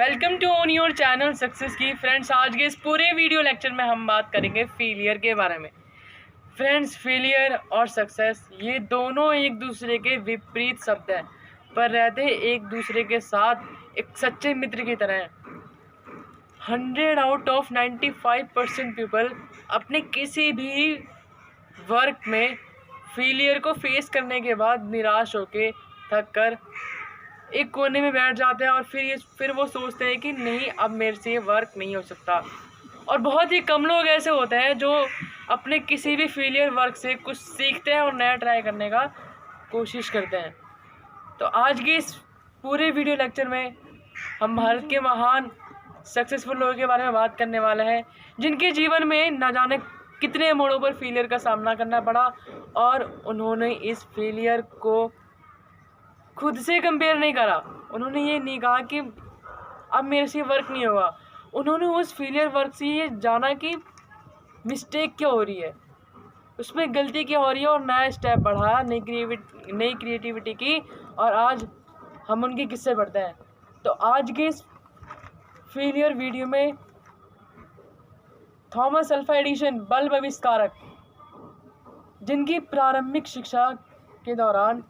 Welcome to on your channel success की। Friends, आज के इस पूरे वीडियो लेक्चर में हम बात करेंगे फेलियर के बारे में। फ्रेंड्स, फेलियर और सक्सेस ये दोनों एक दूसरे के विपरीत शब्द हैं, पर रहते एक दूसरे के साथ एक सच्चे मित्र की तरह हैं। 100 आउट ऑफ 95% पीपल अपने किसी भी वर्क में फेलियर को फेस करने के बाद निराश होके थक कर एक कोने में बैठ जाते हैं और फिर वो सोचते हैं कि नहीं, अब मेरे से ये वर्क नहीं हो सकता। और बहुत ही कम लोग ऐसे होते हैं जो अपने किसी भी फेलियर वर्क से कुछ सीखते हैं और नया ट्राई करने का कोशिश करते हैं। तो आज के इस पूरे वीडियो लेक्चर में हम भारत के महान सक्सेसफुल लोगों के बारे में बात करने वाले हैं, जिनके जीवन में न जाने कितने मोड़ों पर फेलियर का सामना करना पड़ा और उन्होंने इस फेलियर को खुद से कंपेयर नहीं करा। उन्होंने ये नहीं कहा कि अब मेरे से वर्क नहीं होगा। उन्होंने उस फेलियर वर्क से ये जाना कि मिस्टेक क्या हो रही है, उसमें गलती क्या हो रही है, और नया स्टेप बढ़ाया, नई क्रिएटिविटी की, और आज हम उनके किस्से पढ़ते हैं। तो आज के इस फेलियर वीडियो में थॉमस अल्वा एडिसन, बल्ब आविष्कारक, जिनकी प्रारंभिक शिक्षा के दौरान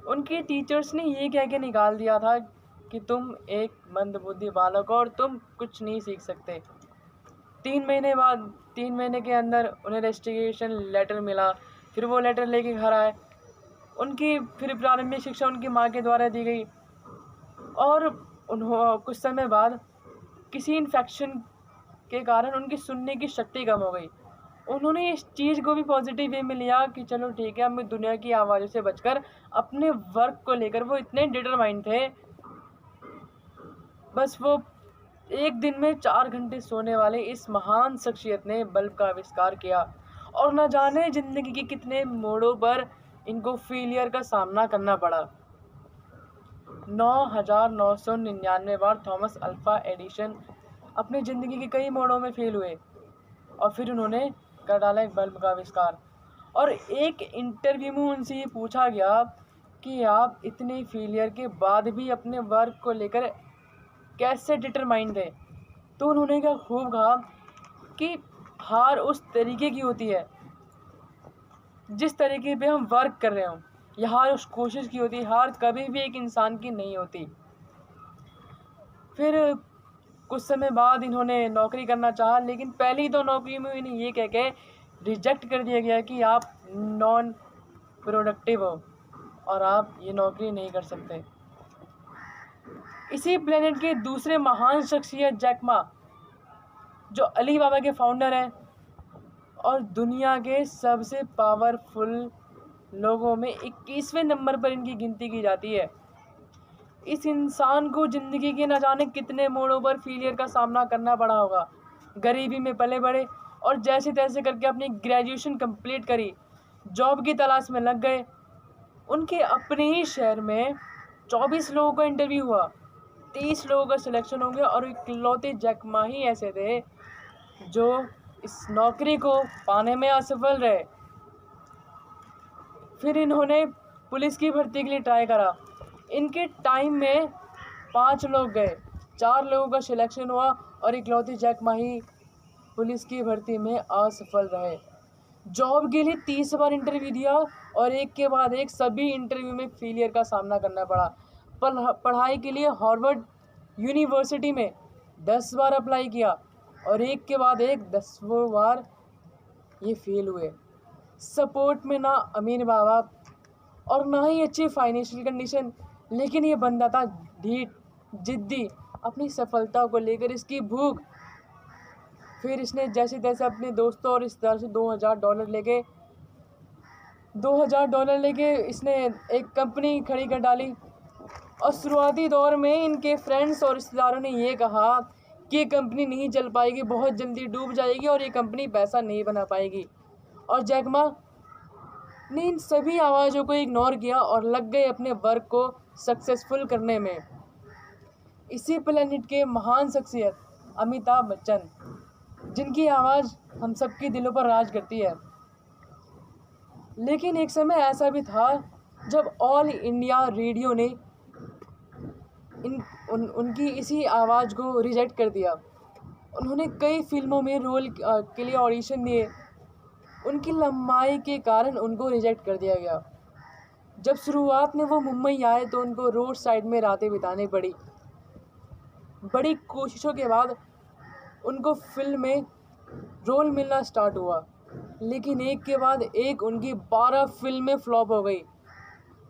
उनके टीचर्स ने ये कह के निकाल दिया था कि तुम एक मंदबुद्धि बालक हो और तुम कुछ नहीं सीख सकते। 3 महीने के अंदर उन्हें रेस्टिगेशन लेटर मिला। फिर वो लेटर लेके घर आए। उनकी फिर प्रारंभिक शिक्षा उनकी माँ के द्वारा दी गई और कुछ समय बाद किसी इन्फेक्शन के कारण उनकी सुनने की शक्ति कम हो गई। उन्होंने इस चीज़ को भी पॉजिटिव वे में लिया कि चलो ठीक है, अब मैं दुनिया की आवाज़ों से बचकर अपने वर्क को लेकर, वो इतने डिटरमाइंड थे। बस वो एक दिन में 4 घंटे सोने वाले इस महान शख्सियत ने बल्ब का आविष्कार किया और न जाने ज़िंदगी के कितने मोड़ों पर इनको फेलियर का सामना करना पड़ा। 9,999 बार थॉमस अल्वा एडिसन अपनी ज़िंदगी के कई मोड़ों में फेल हुए और फिर उन्होंने कर डाला एक बल्ब का आविष्कार। और एक इंटरव्यू में उनसे ये पूछा गया कि आप इतने फेलियर के बाद भी अपने वर्क को लेकर कैसे डिटरमाइंड थे। तो उन्होंने क्या खूब कहा कि हार उस तरीके की होती है जिस तरीके पे हम वर्क कर रहे हों, या हार उस कोशिश की होती है। हार कभी भी एक इंसान की नहीं होती। फिर कुछ समय बाद इन्होंने नौकरी करना चाहा, लेकिन पहली 2 नौकरी में इन्हें ये कह के रिजेक्ट कर दिया गया कि आप नॉन प्रोडक्टिव हो और आप ये नौकरी नहीं कर सकते। इसी प्लेनेट के दूसरे महान शख्सियत जैक मा, जो अली बाबा के फाउंडर हैं और दुनिया के सबसे पावरफुल लोगों में 21वें नंबर पर इनकी गिनती की जाती है। इस इंसान को ज़िंदगी के न जाने कितने मोड़ों पर फेलियर का सामना करना पड़ा होगा। गरीबी में पले बड़े और जैसे तैसे करके अपनी ग्रेजुएशन कंप्लीट करी, जॉब की तलाश में लग गए। उनके अपने ही शहर में 24 लोगों का इंटरव्यू हुआ, 30 लोगों का सिलेक्शन हो गया और इकलौते जैक मा ही ऐसे थे जो इस नौकरी को पाने में असफल रहे। फिर इन्होंने पुलिस की भर्ती के लिए ट्राई करा। इनके टाइम में 5 लोग गए, 4 लोगों का सिलेक्शन हुआ और इकलौते जैक मा ही पुलिस की भर्ती में असफल रहे। जॉब के लिए 30 बार इंटरव्यू दिया और एक के बाद एक सभी इंटरव्यू में फेलियर का सामना करना पड़ा। पढ़ाई के लिए हार्वर्ड यूनिवर्सिटी में 10 बार अप्लाई किया और एक के बाद एक 10वां बार ये फेल हुए। सपोर्ट में ना अमीर बाबा और ना ही अच्छी फाइनेंशियल कंडीशन, लेकिन ये बंदा था ढीठ, जिद्दी, अपनी सफलता को लेकर इसकी भूख। फिर इसने जैसे तैसे अपने दोस्तों और रिश्तेदार से $2,000 लेके इसने एक कंपनी खड़ी कर डाली। और शुरुआती दौर में इनके फ्रेंड्स और रिश्तेदारों ने ये कहा कि ये कंपनी नहीं चल पाएगी, बहुत जल्दी डूब जाएगी और ये कंपनी पैसा नहीं बना पाएगी। और जैक मा ने इन सभी आवाज़ों को इग्नोर किया और लग गए अपने वर्क को सक्सेसफुल करने में। इसी प्लेनेट के महान शख्सियत अमिताभ बच्चन, जिनकी आवाज़ हम सबके दिलों पर राज करती है। लेकिन एक समय ऐसा भी था जब ऑल इंडिया रेडियो ने उनकी इसी आवाज़ को रिजेक्ट कर दिया। उन्होंने कई फिल्मों में रोल के लिए ऑडिशन दिए, उनकी लंबाई के कारण उनको रिजेक्ट कर दिया गया। जब शुरुआत में वो मुंबई आए तो उनको रोड साइड में रातें बितानी पड़ी। बड़ी कोशिशों के बाद उनको फिल्म में रोल मिलना स्टार्ट हुआ, लेकिन एक के बाद एक उनकी 12 फिल्में फ्लॉप हो गई।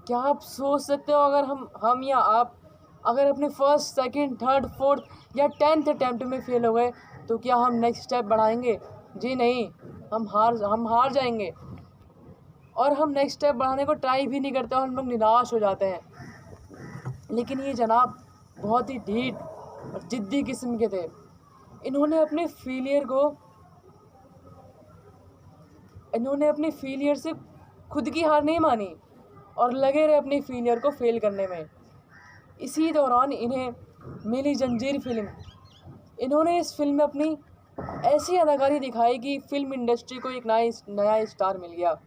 क्या आप सोच सकते हो अगर हम या आप अगर अपने फर्स्ट, सेकंड, थर्ड, फोर्थ या 10th अटैम्प्ट में फेल हो गए तो क्या हम नेक्स्ट स्टेप बढ़ाएंगे? जी नहीं, हम हार जाएंगे और हम नेक्स्ट स्टेप बढ़ाने को ट्राई भी नहीं करते और हम लोग निराश हो जाते हैं। लेकिन ये जनाब बहुत ही ढीठ और जिद्दी किस्म के थे। इन्होंने अपने फेलियर से खुद की हार नहीं मानी और लगे रहे अपने फेलियर को फेल करने में। इसी दौरान इन्हें मिली जंजीर फिल्म। इन्होंने इस फिल्म में अपनी ऐसी अदाकारी दिखाई कि फिल्म इंडस्ट्री को एक नया स्टार मिल गया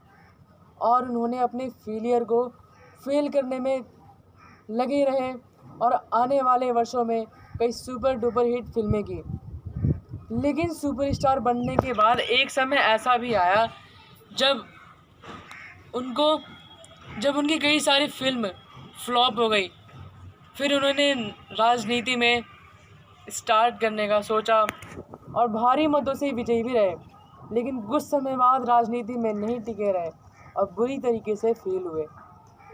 और उन्होंने अपने फेलियर को फेल करने में लगे रहे और आने वाले वर्षों में कई सुपर डुपर हिट फिल्में की। लेकिन सुपरस्टार बनने के बाद एक समय ऐसा भी आया जब उनकी कई सारी फिल्म फ्लॉप हो गई। फिर उन्होंने राजनीति में स्टार्ट करने का सोचा और भारी मतों से विजयी भी रहे, लेकिन कुछ समय बाद राजनीति में नहीं टिके रहे और बुरी तरीके से फेल हुए।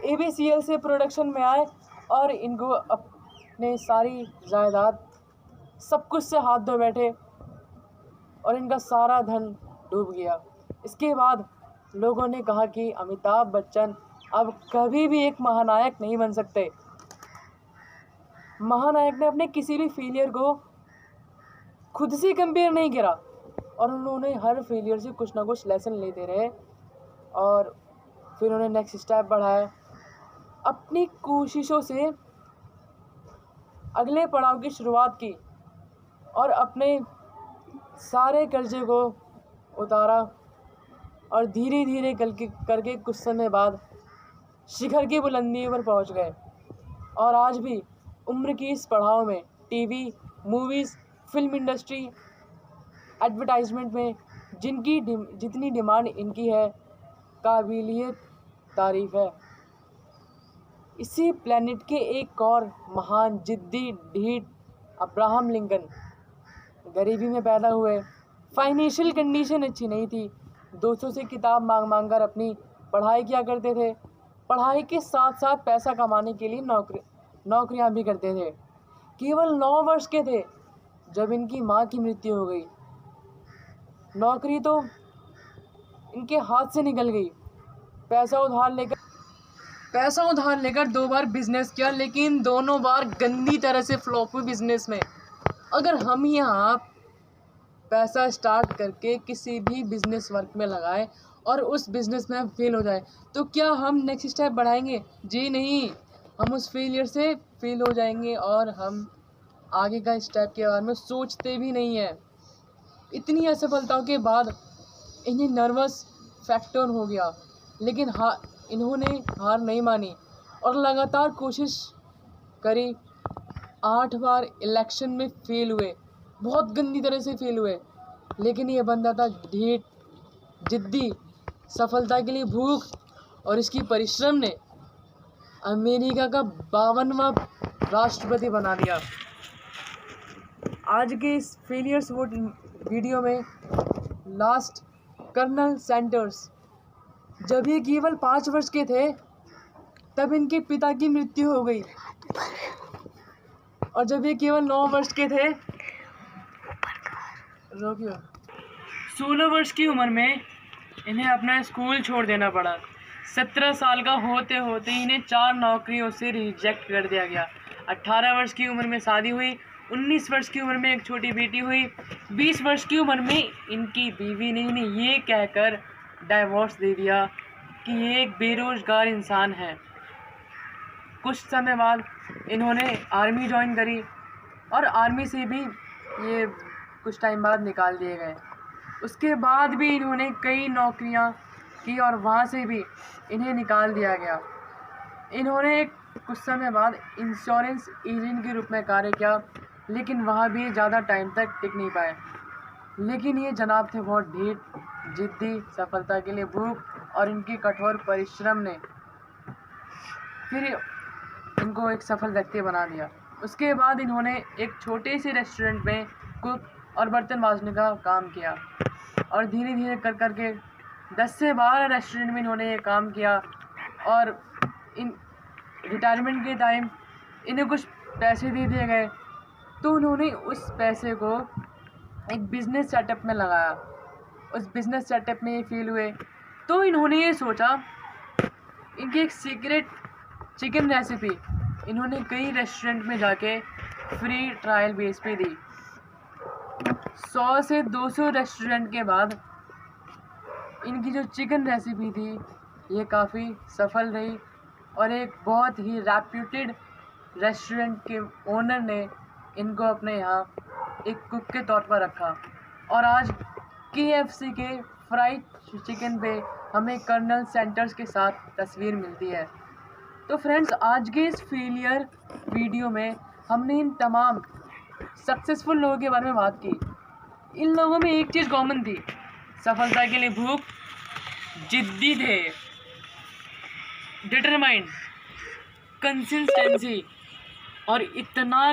ABCL से प्रोडक्शन में आए और इनको अपने सारी जायदाद सब कुछ से हाथ धो बैठे और इनका सारा धन डूब गया। इसके बाद लोगों ने कहा कि अमिताभ बच्चन अब कभी भी एक महानायक नहीं बन सकते। महानायक ने अपने किसी भी फेलियर को खुद से कंपेयर नहीं करा और उन्होंने हर फेलियर से कुछ ना कुछ लेसन लेते रहे और फिर उन्होंने नेक्स्ट स्टेप बढ़ाया। अपनी कोशिशों से अगले पड़ाव की शुरुआत की और अपने सारे कर्जे को उतारा और धीरे धीरे करके कुछ समय बाद शिखर की बुलंदी पर पहुंच गए। और आज भी उम्र की इस पड़ाव में TV, movies, film industry, advertisement में जितनी डिमांड इनकी है, काबिलियत तारीफ़ है। इसी प्लेनेट के एक और महान जिद्दी ढीठ अब्राहम लिंकन गरीबी में पैदा हुए। फाइनेंशियल कंडीशन अच्छी नहीं थी। दोस्तों से किताब मांग कर अपनी पढ़ाई किया करते थे। पढ़ाई के साथ साथ पैसा कमाने के लिए नौकरियां भी करते थे। केवल 9 वर्ष के थे जब इनकी मां की मृत्यु हो गई। नौकरी तो इनके हाथ से निकल गई। पैसा उधार लेकर 2 बार बिजनेस किया, लेकिन दोनों बार गंदी तरह से फ्लॉप हुई बिजनेस में। अगर हम यहाँ पैसा स्टार्ट करके किसी भी बिजनेस वर्क में लगाएं और उस बिजनेस में हम फेल हो जाए तो क्या हम नेक्स्ट स्टेप बढ़ाएंगे? जी नहीं, हम उस फेलियर से फेल हो जाएंगे और हम आगे का स्टेप के बारे में सोचते भी नहीं हैं। इतनी असफलताओं के बाद इन्हें नर्वस फैक्टर हो गया, लेकिन इन्होंने हार नहीं मानी और लगातार कोशिश करी। 8 बार इलेक्शन में फेल हुए, बहुत गंदी तरह से फेल हुए, लेकिन ये बंदा था ढीठ, जिद्दी। सफलता के लिए भूख और इसकी परिश्रम ने अमेरिका का 52वां राष्ट्रपति बना दिया। आज के इस फेलियर्स वीडियो में लास्ट कर्नल सैंडर्स, जब ये केवल 5 वर्ष के थे तब इनके पिता की मृत्यु हो गई और जब ये केवल 9 वर्ष के थे 16 वर्ष की उम्र में इन्हें अपना स्कूल छोड़ देना पड़ा। 17 साल का होते होते इन्हें 4 नौकरियों से रिजेक्ट कर दिया गया। 18 वर्ष की उम्र में शादी हुई। 19 वर्ष की उम्र में एक छोटी बेटी हुई। 20 वर्ष की उम्र में इनकी बीवी ने इन्हें ये कहकर डाइवोर्स दे दिया कि ये एक बेरोजगार इंसान है। कुछ समय बाद इन्होंने आर्मी ज्वाइन करी और आर्मी से भी ये कुछ टाइम बाद निकाल दिए गए। उसके बाद भी इन्होंने कई नौकरियां की और वहाँ से भी इन्हें निकाल दिया गया। इन्होंने एक कुछ समय बाद इंश्योरेंस एजेंट के रूप में कार्य किया, लेकिन वहाँ भी ज़्यादा टाइम तक टिक नहीं पाए। लेकिन ये जनाब थे बहुत ढीठ, जिद्दी, सफलता के लिए भूख और इनके कठोर परिश्रम ने फिर इनको एक सफल व्यक्ति बना दिया। उसके बाद इन्होंने एक छोटे से रेस्टोरेंट में कुक और बर्तन मांजने का काम किया और धीरे धीरे कर करके 10 से 12 रेस्टोरेंट में इन्होंने ये काम किया। और इन रिटायरमेंट के टाइम इन्हें कुछ पैसे दे दिए गए, तो उन्होंने उस पैसे को एक बिज़नेस सेटअप में लगाया। उस बिज़नेस सेटअप में ये फेल हुए, तो इन्होंने ये सोचा, इनकी एक सीक्रेट चिकन रेसिपी इन्होंने कई रेस्टोरेंट में जाके फ्री ट्रायल बेस पे दी। 100 से 200 रेस्टोरेंट के बाद इनकी जो चिकन रेसिपी थी ये काफ़ी सफल रही और एक बहुत ही रेप्यूटेड रेस्टोरेंट के ओनर ने इनको अपने यहाँ एक कुक के तौर पर रखा। और आज KFC के फ्राइड चिकन पे हमें कर्नल सैंडर्स के साथ तस्वीर मिलती है। तो फ्रेंड्स, आज के इस फेलियर वीडियो में हमने इन तमाम सक्सेसफुल लोगों के बारे में बात की। इन लोगों में एक चीज़ कॉमन थी, सफलता के लिए भूख, जिद्दी थे, डिटरमाइंड, कंसिस्टेंसी और इतना